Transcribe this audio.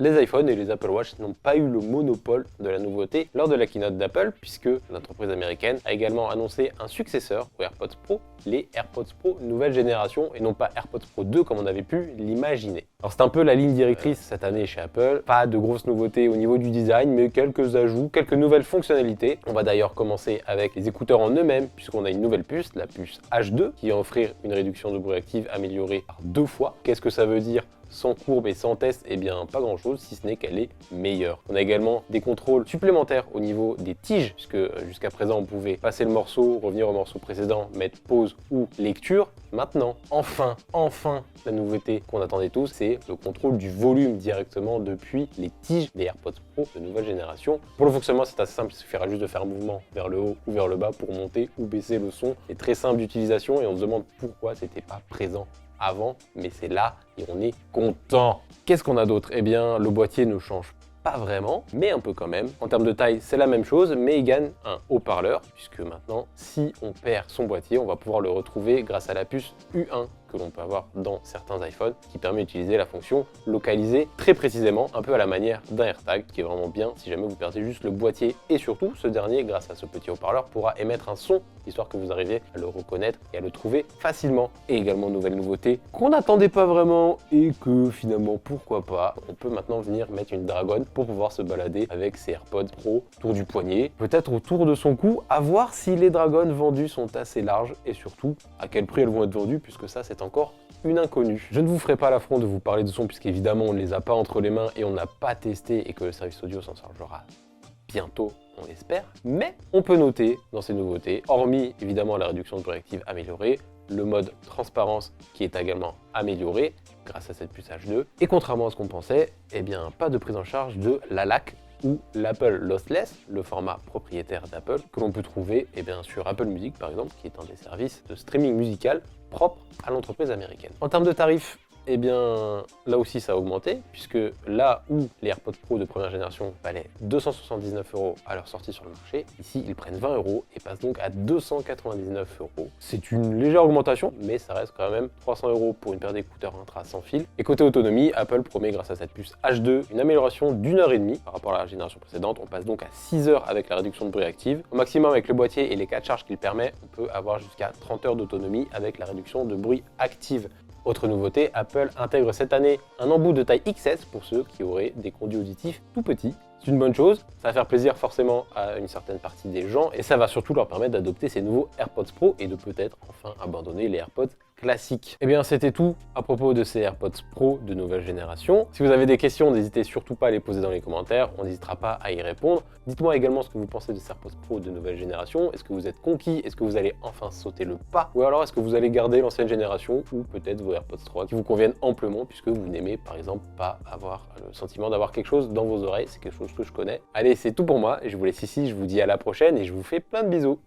Les iPhones et les Apple Watch n'ont pas eu le monopole de la nouveauté lors de la keynote d'Apple, puisque l'entreprise américaine a également annoncé un successeur aux AirPods Pro, les AirPods Pro nouvelle génération, et non pas AirPods Pro 2 comme on avait pu l'imaginer. Alors c'est un peu la ligne directrice cette année chez Apple, pas de grosses nouveautés au niveau du design, mais quelques ajouts, quelques nouvelles fonctionnalités. On va d'ailleurs commencer avec les écouteurs en eux-mêmes, puisqu'on a une nouvelle puce, la puce H2, qui va offrir une réduction de bruit active améliorée par 2 fois. Qu'est-ce que ça veut dire sans courbe et sans test? Eh bien pas grand chose, si ce n'est qu'elle est meilleure. On a également des contrôles supplémentaires au niveau des tiges, puisque jusqu'à présent on pouvait passer le morceau, revenir au morceau précédent, mettre pause ou lecture. Maintenant, enfin, la nouveauté qu'on attendait tous, c'est le contrôle du volume directement depuis les tiges des AirPods Pro de nouvelle génération. Pour le fonctionnement, c'est assez simple, il suffira juste de faire un mouvement vers le haut ou vers le bas pour monter ou baisser le son. C'est très simple d'utilisation et on se demande pourquoi c'était pas présent avant, mais c'est là et on est content. Qu'est-ce qu'on a d'autre? Eh bien, le boîtier ne change pas vraiment, mais un peu quand même. En termes de taille, c'est la même chose, mais il gagne un haut-parleur, puisque maintenant, si on perd son boîtier, on va pouvoir le retrouver grâce à la puce U1 que l'on peut avoir dans certains iPhones, qui permet d'utiliser la fonction localisée très précisément, un peu à la manière d'un AirTag, qui est vraiment bien si jamais vous perdez juste le boîtier. Et surtout, ce dernier, grâce à ce petit haut-parleur, pourra émettre un son, histoire que vous arriviez à le reconnaître et à le trouver facilement. Et également, nouvelle nouveauté qu'on n'attendait pas vraiment et que finalement, pourquoi pas, on peut maintenant venir mettre une dragonne pour pouvoir se balader avec ses AirPods Pro autour du poignet, peut-être autour de son cou, à voir si les dragonnes vendues sont assez larges et surtout à quel prix elles vont être vendues, puisque ça c'est encore une inconnue. Je ne vous ferai pas l'affront de vous parler de son, puisqu'évidemment on ne les a pas entre les mains et on n'a pas testé et que le service audio s'en chargera bientôt, on l'espère. Mais on peut noter dans ces nouveautés, hormis évidemment la réduction de bruit active améliorée, le mode transparence qui est également amélioré grâce à cette puce H2. Et contrairement à ce qu'on pensait, eh bien pas de prise en charge de l'ALAC ou l'Apple Lossless, le format propriétaire d'Apple, que l'on peut trouver sur Apple Music par exemple, qui est un des services de streaming musical propre à l'entreprise américaine. En termes de tarifs, eh bien là aussi ça a augmenté, puisque là où les AirPods Pro de première génération valaient 279 € à leur sortie sur le marché, ici ils prennent 20 € et passent donc à 299 €. C'est une légère augmentation, mais ça reste quand même 300 € pour une paire d'écouteurs intra sans fil. Et côté autonomie, Apple promet grâce à cette puce H2 une amélioration d'1h30 par rapport à la génération précédente. On passe donc à 6 heures avec la réduction de bruit active. Au maximum avec le boîtier et les 4 charges qu'il permet, on peut avoir jusqu'à 30 heures d'autonomie avec la réduction de bruit active. Autre nouveauté, Apple intègre cette année un embout de taille XS pour ceux qui auraient des conduits auditifs tout petits. C'est une bonne chose, ça va faire plaisir forcément à une certaine partie des gens et ça va surtout leur permettre d'adopter ces nouveaux AirPods Pro et de peut-être enfin abandonner les AirPods classiques. Eh bien c'était tout à propos de ces AirPods Pro de nouvelle génération. Si vous avez des questions, n'hésitez surtout pas à les poser dans les commentaires, on n'hésitera pas à y répondre. Dites-moi également ce que vous pensez de ces AirPods Pro de nouvelle génération. Est-ce que vous êtes conquis? Est-ce que vous allez enfin sauter le pas? Ou alors est-ce que vous allez garder l'ancienne génération ou peut-être vos AirPods 3 qui vous conviennent amplement puisque vous n'aimez par exemple pas avoir le sentiment d'avoir quelque chose dans vos oreilles? C'est quelque chose que je connais. Allez, c'est tout pour moi et je vous laisse ici, je vous dis à la prochaine et je vous fais plein de bisous.